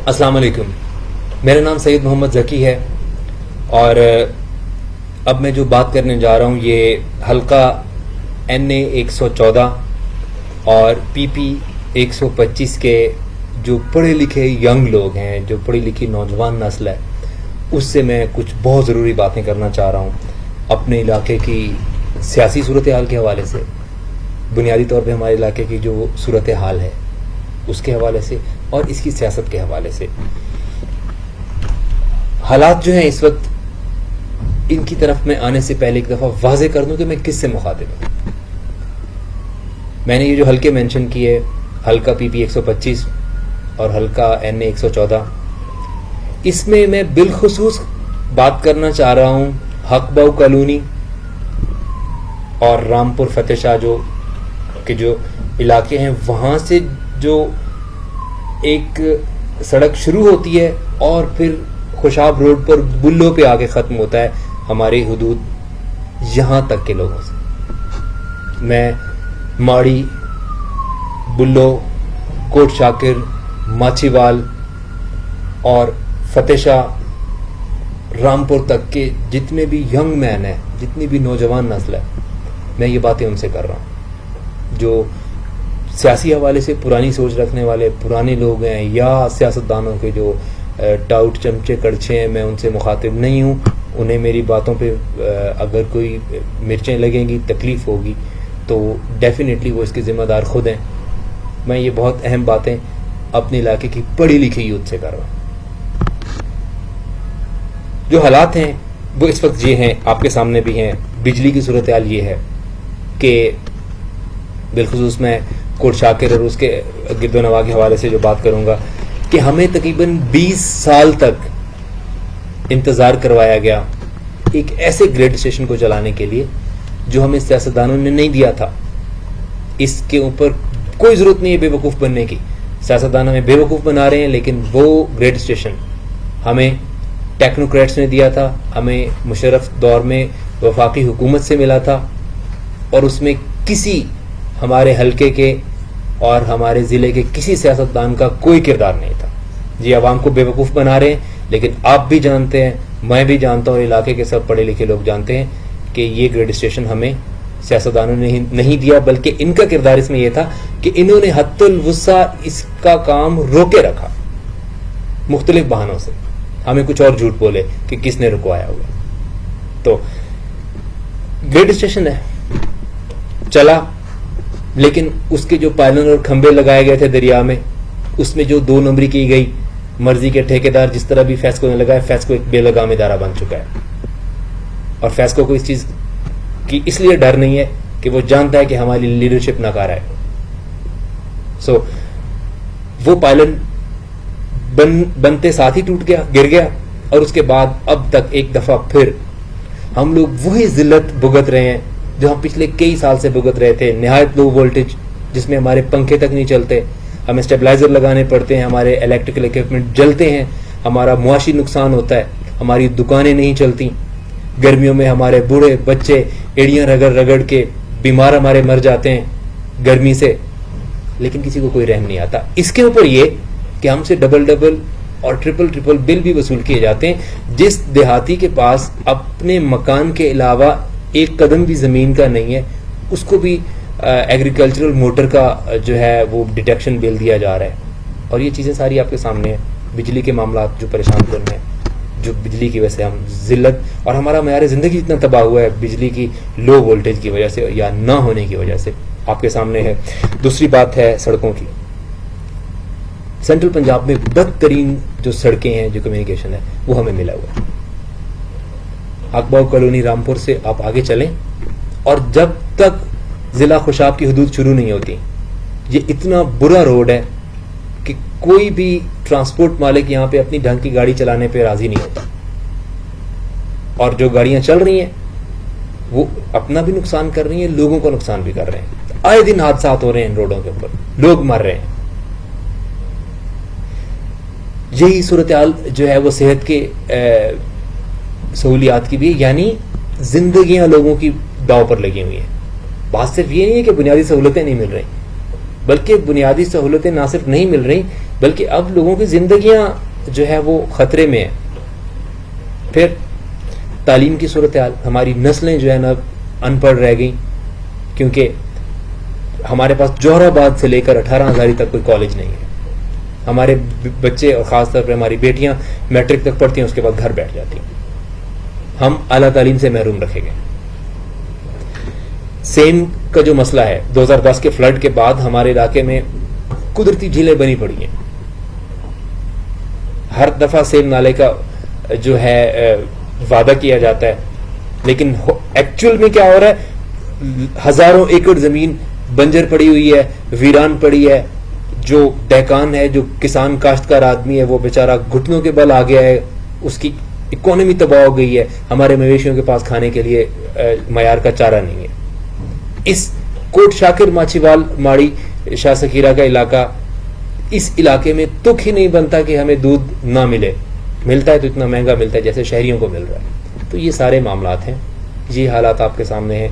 السلام علیکم. میرا نام سید محمد ذکی ہے اور اب میں جو بات کرنے جا رہا ہوں یہ حلقہ NA 114 اور PP 125 کے جو پڑھے لکھے ینگ لوگ ہیں, جو پڑھی لکھی نوجوان نسل ہے, اس سے میں کچھ بہت ضروری باتیں کرنا چاہ رہا ہوں اپنے علاقے کی سیاسی صورتحال کے حوالے سے, بنیادی طور پہ ہمارے علاقے کی جو صورتحال ہے اس کے حوالے سے اور اس کی سیاست کے حوالے سے. حالات جو ہیں اس وقت, ان کی طرف میں آنے سے پہلے ایک دفعہ واضح کر دوں کہ میں کس سے مخاطب ہوں. میں نے یہ جو حلقے مینشن کیے, حلقہ PP 125 اور حلقہ NA 114, اس میں میں بالخصوص بات کرنا چاہ رہا ہوں حق باؤ کالونی اور رامپور فتح شاہ جو علاقے ہیں, وہاں سے جو ایک سڑک شروع ہوتی ہے اور پھر خوشاب روڈ پر بلو پہ آگے ختم ہوتا ہے ہماری حدود, یہاں تک کے لوگوں سے. میں ماڑی, بلو, کوٹ شاکر, ماچھی وال اور فتح شاہ, رامپور تک کے جتنے بھی ینگ مین ہیں, جتنی بھی نوجوان نسل ہے, میں یہ باتیں ان سے کر رہا ہوں. جو سیاسی حوالے سے پرانی سوچ رکھنے والے پرانے لوگ ہیں یا سیاستدانوں کے جو ٹاؤٹ چمچے کڑچے ہیں, میں ان سے مخاطب نہیں ہوں. انہیں میری باتوں پہ اگر کوئی مرچیں لگیں گی, تکلیف ہوگی, تو ڈیفینیٹلی وہ اس کے ذمہ دار خود ہیں. میں یہ بہت اہم باتیں اپنے علاقے کی پڑھی لکھی یوتھ سے کر رہا ہوں. جو حالات ہیں وہ اس وقت یہ ہیں, آپ کے سامنے بھی ہیں. بجلی کی صورتحال یہ ہے کہ بالخصوص میں کوٹ شاکر اور اس کے گرد و نواح کے حوالے سے جو بات کروں گا کہ ہمیں تقریباً 20 سال تک انتظار کروایا گیا ایک ایسے گریڈ اسٹیشن کو چلانے کے لیے جو ہمیں سیاستدانوں نے نہیں دیا تھا. اس کے اوپر کوئی ضرورت نہیں ہے بے وقوف بننے کی. سیاستدان ہمیں بے وقوف بنا رہے ہیں, لیکن وہ گریڈ اسٹیشن ہمیں ٹیکنوکریٹس نے دیا تھا, ہمیں مشرف دور میں وفاقی حکومت سے ملا تھا, اور اس میں کسی ہمارے حلقے کے اور ہمارے ضلع کے کسی سیاستدان کا کوئی کردار نہیں تھا. جی, عوام کو بے وقوف بنا رہے ہیں, لیکن آپ بھی جانتے ہیں, میں بھی جانتا ہوں, علاقے کے سب پڑھے لکھے لوگ جانتے ہیں کہ یہ گریڈ اسٹیشن ہمیں سیاستدانوں نے نہیں دیا, بلکہ ان کا کردار اس میں یہ تھا کہ انہوں نے حد الوسع اس کا کام روکے رکھا مختلف بہانوں سے. ہمیں کچھ اور جھوٹ بولے کہ کس نے رکوایا ہوگا. تو گریڈ اسٹیشن ہے, چلا, لیکن اس کے جو پائلن اور کھمبے لگائے گئے تھے دریا میں, اس میں جو 2 نمبری کی گئی مرضی کے ٹھیکیدار, جس طرح بھی فیسکو نے لگایا, فیسکو ایک بے لگام ادارہ بن چکا ہے. اور فیسکو کو اس چیز کی اس لیے ڈر نہیں ہے کہ وہ جانتا ہے کہ ہماری لیڈرشپ ناکارہ ہے. سو وہ پائلن بنتے ساتھ ہی ٹوٹ گیا, گر گیا, اور اس کے بعد اب تک ایک دفعہ پھر ہم لوگ وہی ذلت بھگت رہے ہیں جو ہم پچھلے کئی سال سے بھگت رہے تھے. نہایت لو وولٹیج جس میں ہمارے پنکھے تک نہیں چلتے, ہمیں اسٹیبلائزر لگانے پڑتے ہیں, ہمارے الیکٹریکل اکوپمنٹ جلتے ہیں, ہمارا معاشی نقصان ہوتا ہے, ہماری دکانیں نہیں چلتی, گرمیوں میں ہمارے بوڑھے بچے ایڑیاں رگڑ رگڑ کے بیمار ہمارے مر جاتے ہیں گرمی سے, لیکن کسی کو کوئی رحم نہیں آتا. اس کے اوپر یہ کہ ہم سے ڈبل اور ٹرپل بل بھی وصول کیے جاتے ہیں. جس دیہاتی کے پاس اپنے مکان کے علاوہ ایک قدم بھی زمین کا نہیں ہے, اس کو بھی ایگریکلچرل موٹر کا جو ہے وہ ڈیٹیکشن بل دیا جا رہا ہے. اور یہ چیزیں ساری آپ کے سامنے ہیں. بجلی کے معاملات جو پریشان کر رہے ہیں, جو بجلی کی وجہ سے ہم ذلت, اور ہمارا معیار زندگی اتنا تباہ ہوا ہے بجلی کی لو وولٹیج کی وجہ سے یا نہ ہونے کی وجہ سے, آپ کے سامنے ہے. دوسری بات ہے سڑکوں کی. سینٹرل پنجاب میں بدترین جو سڑکیں ہیں, جو کمیونیکیشن ہے, وہ ہمیں ملا ہوا ہے. اقباؤ کالونی رامپور سے آپ آگے چلیں, اور جب تک ضلع خوشاب کی حدود شروع نہیں ہوتی, یہ اتنا برا روڈ ہے کہ کوئی بھی ٹرانسپورٹ مالک یہاں پہ اپنی ڈھنگ کی گاڑی چلانے پہ راضی نہیں ہوتا. اور جو گاڑیاں چل رہی ہیں وہ اپنا بھی نقصان کر رہی ہیں, لوگوں کو نقصان بھی کر رہے ہیں. آئے دن حادثات ہو رہے ہیں ان روڈوں کے اوپر, لوگ مر رہے ہیں. یہی صورتحال جو ہے وہ صحت کے سہولیات کی بھی, یعنی زندگیاں لوگوں کی داؤ پر لگی ہوئی ہیں. بات صرف یہ نہیں ہے کہ بنیادی سہولتیں نہیں مل رہی, بلکہ بنیادی سہولتیں نہ صرف نہیں مل رہی بلکہ اب لوگوں کی زندگیاں جو ہے وہ خطرے میں ہیں. پھر تعلیم کی صورتحال, ہماری نسلیں جو ہے نا ان پڑھ رہ گئیں, کیونکہ ہمارے پاس جوہر آباد سے لے کر 18 ہزاری تک کوئی کالج نہیں ہے. ہمارے بچے اور خاص طور پہ ہماری بیٹیاں میٹرک تک پڑھتی ہیں, اس کے بعد گھر بیٹھ جاتی ہیں. ہم اعلیٰ تعلیم سے محروم رکھے گئے. سیم کا جو مسئلہ ہے, 2010 کے فلڈ کے بعد ہمارے علاقے میں قدرتی جھیلیں بنی پڑی ہیں. ہر دفعہ سیم نالے کا جو ہے وعدہ کیا جاتا ہے, لیکن ایکچوئل میں کیا ہو رہا ہے؟ ہزاروں ایکڑ زمین بنجر پڑی ہوئی ہے, ویران پڑی ہے. جو دہقان ہے, جو کسان کاشتکار آدمی ہے, وہ بیچارہ گھٹنوں کے بل آ گیا ہے, اس کی اکانومی تباہ ہو گئی ہے. ہمارے مویشیوں کے پاس کھانے کے لیے معیار کا چارہ نہیں ہے. اس کوٹ شاکر ماچھیوال ماڑی شاہ سکیرہ کا علاقہ, اس علاقے میں تک ہی نہیں بنتا کہ ہمیں دودھ نہ ملے. ملتا ہے تو اتنا مہنگا ملتا ہے جیسے شہریوں کو مل رہا ہے. تو یہ سارے معاملات ہیں, یہ حالات آپ کے سامنے ہیں.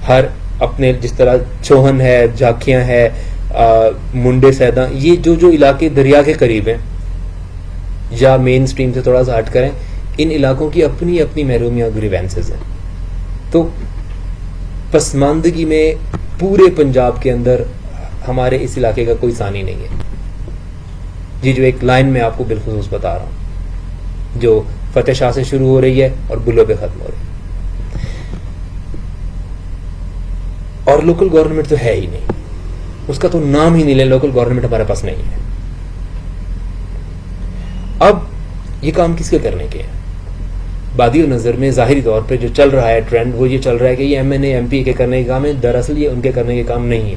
ہر اپنے جس طرح چوہن ہے, جھاکیاں ہے, منڈے سیداں, یہ جو علاقے دریا کے قریب ہیں یا مین سٹریم سے تھوڑا سا ہٹ کریں, ان علاقوں کی اپنی اپنی محرومیاں گریوینسز ہیں. تو پسماندگی میں پورے پنجاب کے اندر ہمارے اس علاقے کا کوئی ثانی نہیں ہے. یہ جو ایک لائن میں آپ کو بالخصوص بتا رہا ہوں, جو فتح شاہ سے شروع ہو رہی ہے اور بلو پہ ختم ہو رہی ہے. اور لوکل گورنمنٹ تو ہے ہی نہیں, اس کا تو نام ہی نہیں لے. لوکل گورنمنٹ ہمارے پاس نہیں ہے. اب یہ کام کس کے کرنے کے ہیں؟ بادی و نظر میں ظاہری طور پہ جو چل رہا ہے ٹرینڈ, وہ یہ چل رہا ہے کہ یہ M N A M P کے کرنے کے کام ہے. دراصل یہ ان کے کرنے کے کام نہیں ہے,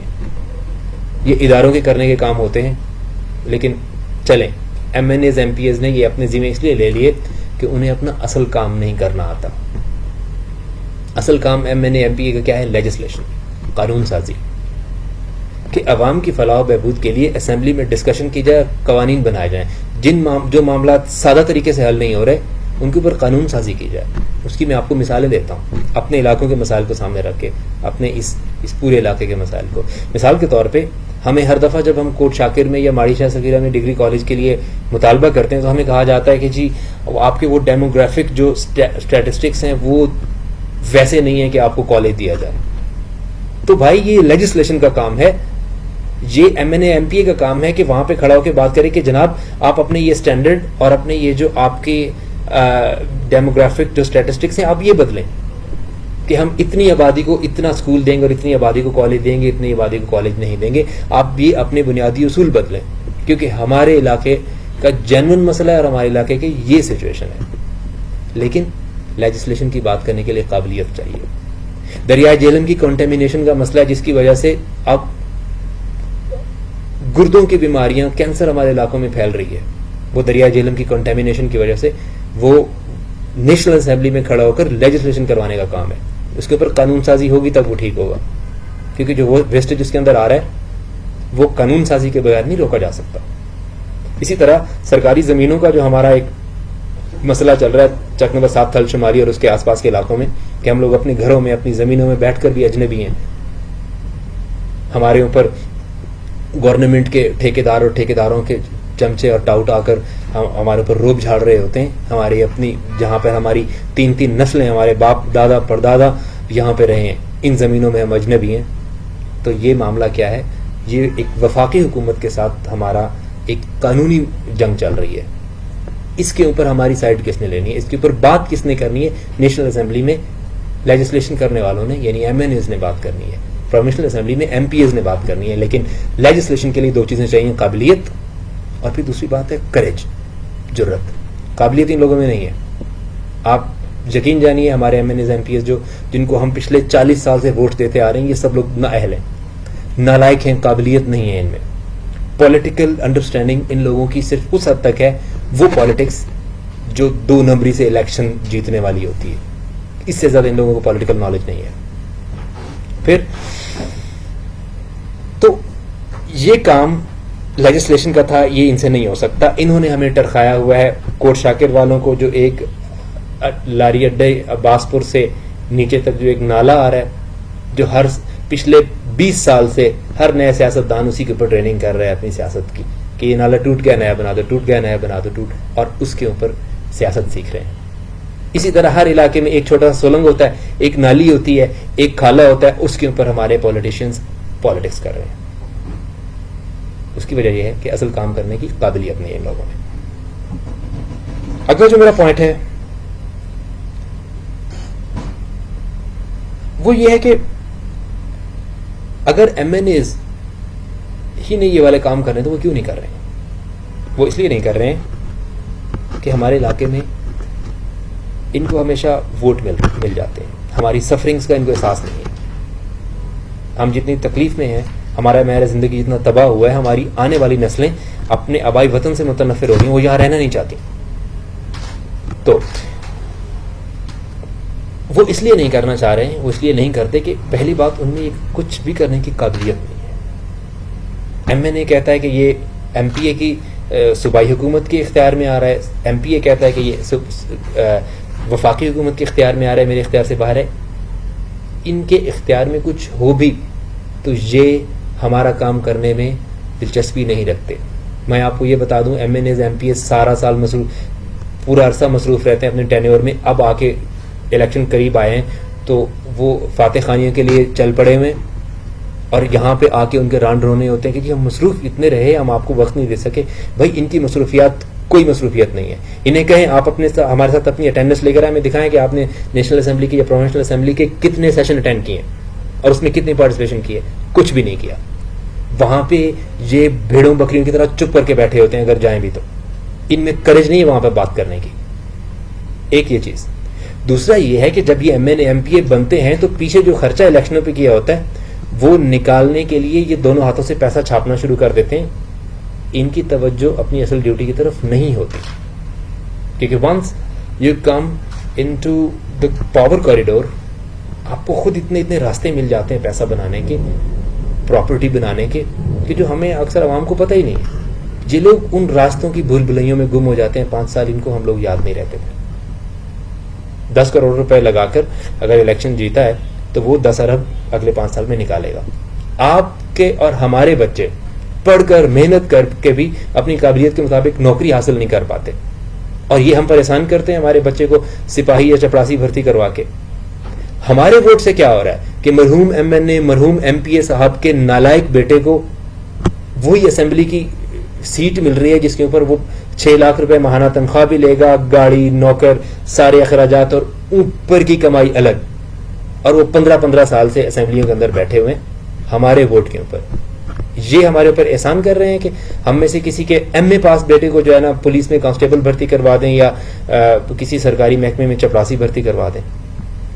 یہ اداروں کے کرنے کے کام ہوتے ہیں. لیکن چلیں, M N as M P's ایز نے یہ اپنے ذمہ اس لیے لے لیے کہ انہیں اپنا اصل کام نہیں کرنا آتا. اصل کام M N A M P A کا کیا ہے؟ لیجسلیشن, قانون سازی, کہ عوام کی فلاح و بہبود کے لیے اسمبلی میں ڈسکشن کی جائے, قوانین بنائے جائیں. جو معاملات سادہ طریقے سے حل نہیں ہو رہے ان کے اوپر قانون سازی کی جائے. اس کی میں آپ کو مثالیں دیتا ہوں, اپنے علاقوں کے مسائل کو سامنے رکھ کے, اپنے اس پورے علاقے کے مسائل کو. مثال کے طور پہ ہمیں ہر دفعہ جب ہم کوٹ شاکر میں یا ماڑی شاہ سکیرہ میں ڈگری کالج کے لیے مطالبہ کرتے ہیں تو ہمیں کہا جاتا ہے کہ جی آپ کے وہ ڈیموگرافک جو اسٹیٹسٹکس ہیں وہ ویسے نہیں ہیں کہ آپ کو کالج دیا جائے. تو بھائی یہ لیجسلیشن کا کام ہے, یہ M N A M P A کا کام ہے کہ وہاں پہ کھڑا ہو کے بات کرے کہ جناب آپ اپنے یہ اسٹینڈرڈ اور اپنے یہ جو آپ کی ڈیموگرافک جو اسٹیٹسٹکس ہیں آپ یہ بدلیں کہ ہم اتنی آبادی کو اتنا اسکول دیں گے اور اتنی آبادی کو کالج دیں گے, اتنی آبادی کو کالج نہیں دیں گے. آپ بھی اپنے بنیادی اصول بدلیں, کیونکہ ہمارے علاقے کا جینون مسئلہ ہے اور ہمارے علاقے کی یہ سچویشن ہے. لیکن لیجسلیشن کی بات کرنے کے لیے قابلیت چاہیے. دریائے جہلم کی کنٹامینیشن کا مسئلہ ہے جس کی وجہ سے اب گردوں کی بیماریاں, کینسر ہمارے علاقوں میں پھیل رہی ہے. وہ دریائے جہلم کی کنٹامینیشن کی وجہ سے وہ نیشنل اسمبلی میں کھڑا ہو کر لیجسلیشن کروانے کا کام ہے. اس کے اوپر قانون سازی ہوگی تب وہ ٹھیک ہوگا, کیونکہ جو ویسٹیج اس کے اندر آ رہا ہے وہ قانون سازی کے بغیر نہیں روکا جا سکتا. اسی طرح سرکاری زمینوں کا جو ہمارا ایک مسئلہ چل رہا ہے چک نمبر 7 تھل شمالی اور اس کے آس پاس کے علاقوں میں, کہ ہم لوگ اپنے گھروں میں اپنی زمینوں میں بیٹھ کر بھی اجنبی ہیں. ہمارے اوپر گورنمنٹ کے ٹھیکیدار اور ٹھیکیداروں کے چمچے اور ٹاؤٹ آ کر ہمارے اوپر روب جھاڑ رہے ہوتے ہیں. ہماری اپنی جہاں پر ہماری 3 نسلیں, ہمارے باپ دادا پردادا یہاں پہ رہے ہیں, ان زمینوں میں ہم اجنبی ہیں. تو یہ معاملہ کیا ہے؟ یہ ایک وفاقی حکومت کے ساتھ ہمارا ایک قانونی جنگ چل رہی ہے. اس کے اوپر ہماری سائڈ کس نے لینی ہے, اس کے اوپر بات کس نے کرنی ہے؟ نیشنل اسمبلی میں لیجسلیشن کرنے والوں نے, یعنی ایم این ایز نے بات کرنی ہے. پروونشنل اسمبلی میں ایم پی ایز نے بات کرنی ہے. لیکن لیجسلیشن کے لیے 2 چیزیں چاہیے, قابلیت اور پھر دوسری بات ہے کریج, جرت. قابلیت ان لوگوں میں نہیں ہے. آپ یقین جانیے ہمارے M N as M P's ایز جن کو ہم پچھلے 40 سال سے ووٹ دیتے آ رہے ہیں, یہ سب لوگ نااہل ہیں, نالائق ہیں, قابلیت نہیں ہے ان میں. پولیٹیکل انڈرسٹینڈنگ ان لوگوں کی صرف اس حد تک ہے, وہ پالیٹکس جو 2 نمبری سے الیکشن جیتنے والی ہوتی ہے, اس سے زیادہ ان لوگوں کو پولیٹیکل نالج نہیں ہے. پھر تو یہ کام لیجسلیشن کا تھا, یہ ان سے نہیں ہو سکتا. انہوں نے ہمیں ٹرخایا ہوا ہے کوٹ شاکر والوں کو, جو ایک لاری اڈے عباس پور سے نیچے تک جو ایک نالا آ رہا ہے, جو پچھلے 20 سال سے ہر نئے سیاستدان اسی کے اوپر ٹریننگ کر رہے ہیں اپنی سیاست کی, کہ یہ نالا ٹوٹ گیا نیا بنا دو، ٹوٹ گیا نیا بنا دو، اور اس کے اوپر سیاست سیکھ رہے ہیں. اسی طرح ہر علاقے میں ایک چھوٹا سا سولنگ ہوتا ہے، ایک نالی ہوتی ہے، ایک کھالا ہوتا ہے، اس کے اوپر ہمارے پولیٹیشینز پالیٹکس کر رہے ہیں. اس کی وجہ یہ ہے کہ اصل کام کرنے کی قابلیت نہیں ہے ان لوگوں میں. اگلا جو میرا پوائنٹ ہے وہ یہ ہے کہ اگر ایم این ایز ہی نہیں یہ والے کام کر رہے ہیں تو وہ کیوں نہیں کر رہے ہیں؟ وہ اس لیے نہیں کر رہے ہیں کہ ہمارے علاقے میں ان کو ہمیشہ ووٹ مل جاتے ہیں. ہماری سفرنگز کا ان کو احساس نہیں ہے. ہم جتنی تکلیف میں ہیں، ہمارا معیار زندگی جتنا تباہ ہوا ہے، ہماری آنے والی نسلیں اپنے آبائی وطن سے متنفر ہو رہی ہیں، وہ یہاں رہنا نہیں چاہتی. تو وہ اس لیے نہیں کرنا چاہ رہے ہیں، وہ اس لیے نہیں کرتے کہ پہلی بات ان میں کچھ بھی کرنے کی قابلیت نہیں ہے. ایم این اے کہتا ہے کہ یہ ایم پی اے کی صوبائی حکومت کے اختیار میں آ رہا ہے، ایم پی اے کہتا ہے کہ یہ وفاقی حکومت کے اختیار میں آ رہا ہے، میرے اختیار سے باہر ہے. ان کے اختیار میں کچھ ہو بھی تو یہ ہمارا کام کرنے میں دلچسپی نہیں رکھتے. میں آپ کو یہ بتا دوں، M N as M P's ایز سارا سال پورا عرصہ مصروف رہتے ہیں اپنے ٹینیور میں. اب آ کے الیکشن قریب آئے ہیں تو وہ فاتح خانیوں کے لیے چل پڑے ہوئے، اور یہاں پہ آ کے ان کے رانڈ رونے ہوتے ہیں کیونکہ ہم مصروف اتنے رہے، ہم آپ کو وقت نہیں دے سکے. بھائی ان کی مصروفیات کوئی مصروفیت نہیں ہے. انہیں کہیں آپ ہمارے ساتھ اپنی اٹینڈنس لے کر ہمیں دکھائیں کہ آپ نے نیشنل اسمبلی کی یا پروونشنل اسمبلی کے کتنے سیشن اٹینڈ کیے اور اس میں کتنی پارٹیسپیشن کی ہے. کچھ بھی نہیں کیا. وہاں پہ یہ بھیڑوں بکریوں کی طرح چپ کر کے بیٹھے ہوتے ہیں. اگر جائیں بھی تو ان میں کریج نہیں ہے وہاں پہ بات کرنے کی. ایک یہ چیز. دوسرا یہ ہے کہ جب یہ M N A M P A بنتے ہیں تو پیچھے جو خرچہ الیکشنوں پہ کیا ہوتا ہے وہ نکالنے کے لیے یہ دونوں ہاتھوں سے پیسہ چھاپنا شروع کر دیتے ہیں. ان کی توجہ اپنی اصل ڈیوٹی کی طرف نہیں ہوتی، کیونکہ once you come in to the power corridor آپ کو خود اتنے راستے مل جاتے ہیں پیسہ بنانے کے، پراپرٹی بنانے کے، کہ جو ہمیں اکثر عوام کو پتہ ہی نہیں ہے. یہ لوگ ان راستوں کی بھول بھلائیوں میں گم ہو جاتے ہیں. 5 سال ان کو ہم لوگ یاد نہیں رہتے تھے. 10 کروڑ روپے لگا کر اگر الیکشن جیتا ہے تو وہ 10 ارب اگلے 5 سال میں نکالے گا. آپ کے اور ہمارے بچے پڑھ کر محنت کر کے بھی اپنی قابلیت کے مطابق نوکری حاصل نہیں کر پاتے، اور یہ ہم پریشان کرتے ہیں ہمارے بچے کو سپاہی یا چپراسی بھرتی کروا کے. ہمارے ووٹ سے کیا ہو رہا ہے کہ مرحوم ایم این اے، مرحوم ایم پی اے صاحب کے نالائق بیٹے کو وہی اسمبلی کی سیٹ مل رہی ہے جس کے اوپر وہ 6 لاکھ روپے ماہانہ تنخواہ بھی لے گا، گاڑی، نوکر، سارے اخراجات اور اوپر کی کمائی الگ، اور وہ 15 سال سے اسمبلیوں کے اندر بیٹھے ہوئے ہمارے ووٹ کے اوپر. یہ ہمارے اوپر احسان کر رہے ہیں کہ ہم میں سے کسی کے ایم اے پاس بیٹے کو جو ہے نا پولیس میں کانسٹیبل بھرتی کروا دیں یا کسی سرکاری محکمے میں چپراسی بھرتی کروا دیں.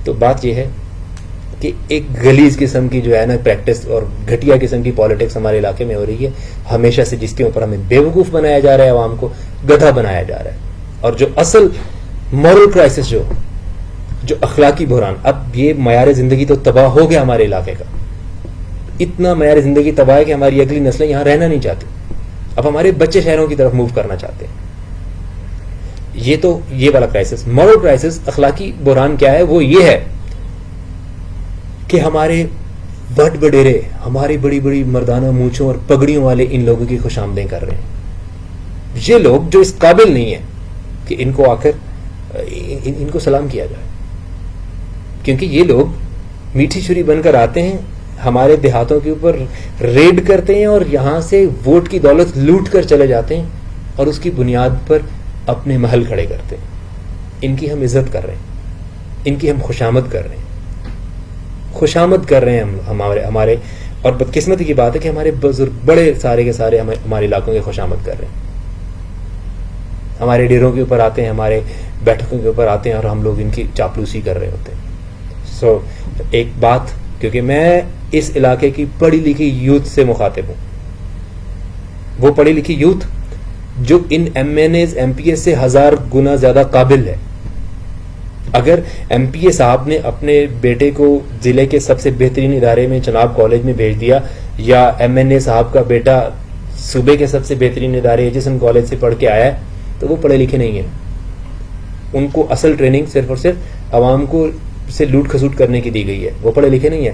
تو بات یہ ہے کہ ایک غلیظ قسم کی جو ہے نا پریکٹس اور گھٹیا قسم کی پالیٹکس ہمارے علاقے میں ہو رہی ہے ہمیشہ سے، جس کے اوپر ہمیں بیوقوف بنایا جا رہا ہے، عوام کو گدھا بنایا جا رہا ہے. اور جو اصل مورل کرائسس، جو اخلاقی بحران، اب یہ معیار زندگی تو تباہ ہو گیا ہمارے علاقے کا. اتنا معیار زندگی تباہ ہے کہ ہماری اگلی نسلیں یہاں رہنا نہیں چاہتی. اب ہمارے بچے شہروں کی طرف موو کرنا چاہتے ہیں. یہ تو یہ والا کرائسس. مورل کرائسس، اخلاقی بحران کیا ہے؟ وہ یہ ہے کہ ہمارے بڑ بڈیرے، ہماری بڑی بڑی مردانہ مونچھوں اور پگڑیوں والے ان لوگوں کی خوش آمدیں کر رہے ہیں. یہ لوگ جو اس قابل نہیں ہیں کہ ان کو آ کر ان کو سلام کیا جائے، کیونکہ یہ لوگ میٹھی چھری بن کر آتے ہیں، ہمارے دیہاتوں کے اوپر ریڈ کرتے ہیں اور یہاں سے ووٹ کی دولت لوٹ کر چلے جاتے ہیں اور اس کی بنیاد پر اپنے محل کھڑے کرتے ہیں. ان کی ہم عزت کر رہے ہیں، ان کی ہم خوشامد کر رہے ہیں، خوشامد کر رہے ہیں ہمارے. اور بدقسمتی کی بات ہے کہ ہمارے بزرگ بڑے سارے کے سارے ہمارے علاقوں کے خوشامد کر رہے ہیں. ہمارے ڈیروں کے اوپر آتے ہیں، ہمارے بیٹھکوں کے اوپر آتے ہیں اور ہم لوگ ان کی چاپلوسی کر رہے ہوتے ہیں. سو ایک بات، کیونکہ میں اس علاقے کی پڑھی لکھی یوتھ سے مخاطب ہوں، وہ پڑھی لکھی یوتھ جو ان M N as M P S سے 1000 گنا زیادہ قابل ہے. اگر ایم پی اے صاحب نے اپنے بیٹے کو ضلع کے سب سے بہترین ادارے میں چناب کالج میں بھیج دیا، یا ایم این اے صاحب کا بیٹا صوبے کے سب سے بہترین ادارے ایجسن کالج سے پڑھ کے آیا ہے، تو وہ پڑھے لکھے نہیں ہیں. ان کو اصل ٹریننگ صرف اور صرف عوام کو سے لوٹ کھسوٹ کرنے کی دی گئی ہے. وہ پڑھے لکھے نہیں ہیں.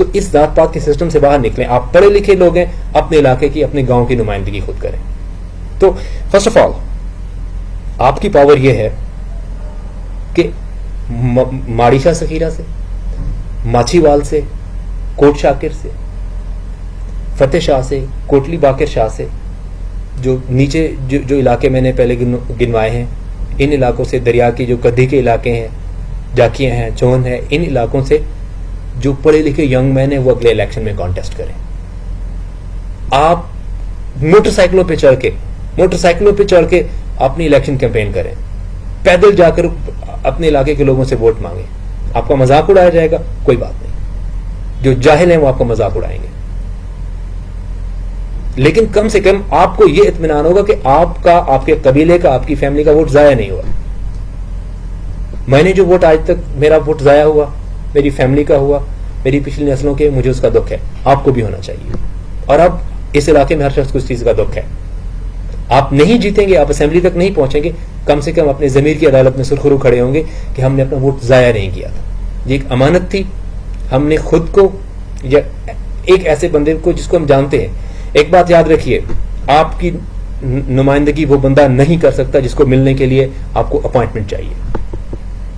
تو اس ذات پات کے سسٹم سے باہر نکلیں. آپ پڑھے لکھے لوگ ہیں, اپنے علاقے کی اپنے گاؤں کی نمائندگی خود کریں. تو فرسٹ آف آل آپ کی پاور یہ ہے کہ ماڑی شاہ سخیرہ سے, ماچھی وال سے, کوٹ شاکر سے, فتح شاہ سے, کوٹلی باقر شاہ سے, جو نیچے جو علاقے میں نے پہلے گنوائے ہیں, ان علاقوں سے, دریا کی جو کدھی کے علاقے ہیں, جاکیاں ہیں, چون ہے, ان علاقوں سے جو پڑھے لکھے ینگ مین ہیں وہ اگلے الیکشن میں کانٹیسٹ کریں. آپ موٹر سائیکلوں پہ چڑھ کے اپنی الیکشن کیمپین کریں, پیدل جا کر اپنے علاقے کے لوگوں سے ووٹ مانگیں. آپ کا مذاق اڑایا جائے گا, کوئی بات نہیں, جو جاہل ہیں وہ آپ کا مذاق اڑائیں گے, لیکن کم سے کم آپ کو یہ اطمینان ہوگا کہ آپ کا, آپ کے قبیلے کا, آپ کی فیملی کا ووٹ ضائع نہیں ہوا. میں نے جو ووٹ آج تک, میرا ووٹ ضائع ہوا, میری فیملی کا ہوا, میری پچھلی نسلوں کے, مجھے اس کا دکھ ہے. آپ کو بھی ہونا چاہیے. اور اب اس علاقے میں ہر شخص کو اس چیز کا دکھ ہے. آپ نہیں جیتیں گے, آپ اسمبلی تک نہیں پہنچیں گے, کم سے کم اپنے ضمیر کی عدالت میں سرخرو کھڑے ہوں گے کہ ہم نے اپنا ووٹ ضائع نہیں کیا تھا. یہ ایک امانت تھی. ہم نے خود کو, یا ایک ایسے بندے کو جس کو ہم جانتے ہیں, ایک بات یاد رکھیے, آپ کی نمائندگی وہ بندہ نہیں کر سکتا جس کو ملنے کے لیے آپ کو اپوائنٹمنٹ چاہیے,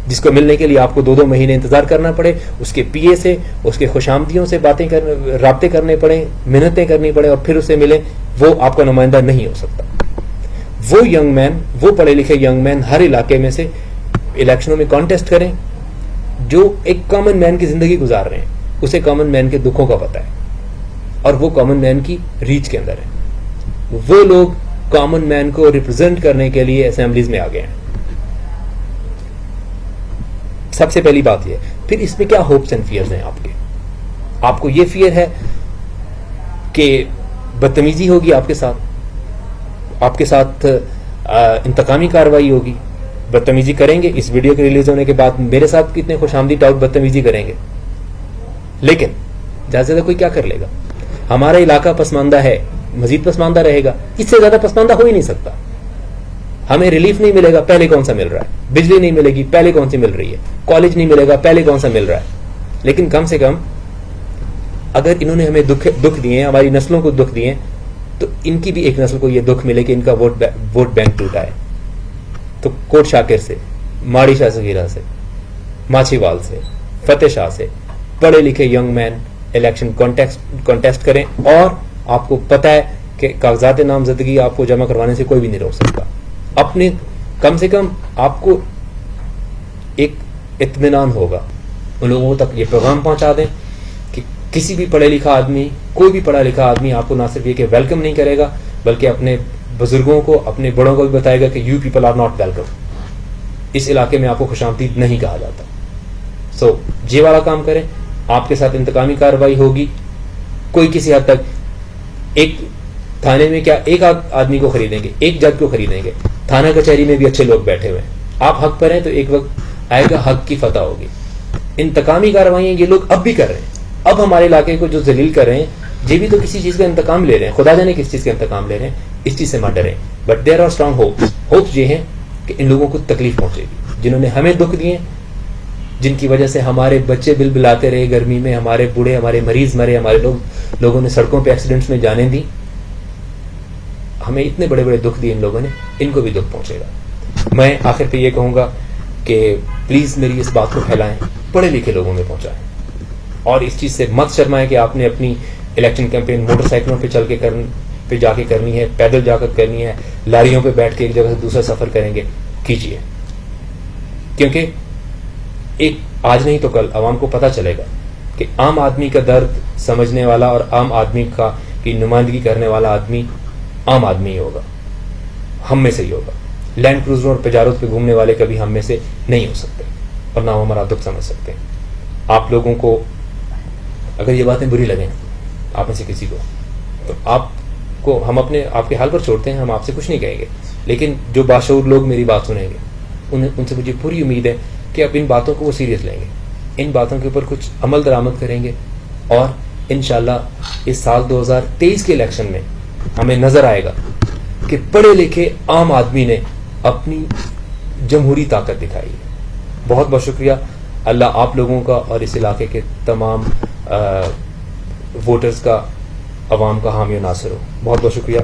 جس کو ملنے کے لیے آپ کو 2 مہینے انتظار کرنا پڑے, اس کے پی اے سے, اس کے خوشامدیوں سے رابطے کرنے پڑے, محنتیں کرنی پڑے, اور پھر اسے ملیں. وہ آپ کا نمائندہ نہیں ہو سکتا. وہ ینگ مین, وہ پڑھے لکھے ینگ مین ہر علاقے میں سے الیکشنوں میں کانٹیسٹ کریں, جو ایک کامن مین کی زندگی گزار رہے ہیں, اسے کامن مین کے دکھوں کا پتہ ہے, اور وہ کامن مین کی ریچ کے اندر ہے. وہ لوگ کامن مین کو ریپرزینٹ کرنے کے لیے اسمبلیز میں آ گئے ہیں. سب سے پہلی بات یہ. پھر اس میں کیا ہوپس اینڈ فیئرز ہیں آپ کے؟ آپ کو یہ فیئر ہے کہ بدتمیزی ہوگی آپ کے ساتھ انتقامی کارروائی ہوگی, بدتمیزی کریں گے. اس ویڈیو کے ریلیز ہونے کے بعد میرے ساتھ کتنے خوش آمدید ٹاؤٹ بدتمیزی کریں گے, لیکن زیادہ سے زیادہ کوئی کیا کر لے گا؟ ہمارا علاقہ پسماندہ ہے, مزید پسماندہ رہے گا, اس سے زیادہ پسماندہ ہو ہی نہیں سکتا. ہمیں ریلیف نہیں ملے گا, پہلے کون سا مل رہا ہے. بجلی نہیں ملے گی, پہلے کون سی مل رہی ہے. کالج نہیں ملے گا, پہلے کون سا مل رہا ہے. لیکن کم سے کم اگر انہوں نے ہمیں دکھ دیے, ہماری نسلوں کو دکھ دیے, تو ان کی بھی ایک نسل کو یہ دکھ ملے کہ ان کا ووٹ بینک ٹوٹا ہے. تو کوٹ شاکر سے, ماڑی شاہ سگیرہ سے, ماچھی وال سے, فتح شاہ سے پڑھے لکھے ینگ مین الیکشن کانٹیسٹ کریں. اور آپ کو پتہ ہے کہ کاغذات نامزدگی آپ کو جمع کروانے سے کوئی بھی نہیں روک سکتا. اپنے کم سے کم آپ کو ایک اطمینان ہوگا, ان لوگوں تک یہ پیغام پہنچا دیں کہ کسی بھی پڑھے لکھا آدمی, کوئی بھی پڑھا لکھا آدمی آپ کو نہ صرف یہ کہ ویلکم نہیں کرے گا, بلکہ اپنے بزرگوں کو, اپنے بڑوں کو بھی بتائے گا کہ you people are not welcome, اس علاقے میں آپ کو خوش آمدید نہیں کہا جاتا. سو یہ والا کام کریں. آپ کے ساتھ انتقامی کارروائی ہوگی. کوئی کسی حد تک, ایک تھانے میں کیا ایک آدمی کو خریدیں گے, ایک جج کو خریدیں گے. تھانہ کچہری میں بھی اچھے لوگ بیٹھے ہوئے ہیں. آپ حق پر ہیں تو ایک وقت آئے گا حق کی فتح ہوگی. انتقامی کارروائیاں یہ لوگ اب بھی کر رہے ہیں. اب ہمارے علاقے کو جو ذلیل کر رہے ہیں, یہ بھی تو کسی چیز کا انتقام لے رہے ہیں. خدا جانے کس چیز کا انتقام لے رہے ہیں, اس چیز سے مت ڈریں. But there are strong hopes یہ ہیں کہ ان لوگوں کو تکلیف پہنچے گی, جنہوں نے ہمیں دکھ دیے, جن کی وجہ سے ہمارے بچے بل بلاتے رہے گرمی میں, ہمارے بوڑھے, ہمارے مریض مرے, ہمارے لوگوں نے سڑکوں پہ ایکسیڈنٹس میں جانیں دی. ہمیں اتنے بڑے بڑے دکھ دیے ان لوگوں نے, ان کو بھی دکھ پہنچے گا. میں آخر پہ یہ کہوں گا کہ پلیز میری اس بات کو پھیلائیں, پڑھے لکھے لوگوں میں پہنچائیں, اور اس چیز سے مت شرمائیں کہ آپ نے اپنی الیکشن کیمپین موٹر سائیکلوں پہ جا کے کرنی ہے, پیدل جا کر کرنی ہے, لاریوں پہ بیٹھ کے ایک جگہ سے دوسرا سفر کریں گے, کیجیے. کیونکہ ایک آج نہیں تو کل عوام کو پتہ چلے گا کہ عام آدمی کا درد سمجھنے والا اور عام آدمی کی نمائندگی کرنے والا آدمی عام آدمی ہی ہوگا, ہم میں سے ہی ہوگا. لینڈ کروزروں اور پجاروں پہ گھومنے والے کبھی ہم میں سے نہیں ہو سکتے, اور نہ وہ ہمارا دکھ سمجھ سکتے ہیں. آپ لوگوں کو اگر یہ باتیں بری لگیں آپ میں سے کسی کو, تو آپ کو ہم آپ کے حال پر چھوڑتے ہیں, ہم آپ سے کچھ نہیں کہیں گے. لیکن جو باشعور لوگ میری بات سنیں گے, ان سے مجھے پوری امید ہے کہ اب ان باتوں کو وہ سیریس لیں گے, ان باتوں کے اوپر کچھ عمل درآمد کریں گے, اور انشاءاللہ اس سال 2023 کے الیکشن میں ہمیں نظر آئے گا کہ پڑھے لکھے عام آدمی نے اپنی جمہوری طاقت دکھائی ہے. بہت بہت شکریہ. اللہ آپ لوگوں کا اور اس علاقے کے تمام ووٹرز کا، عوام کا حامی و ناصر ہو. بہت بہت شکریہ.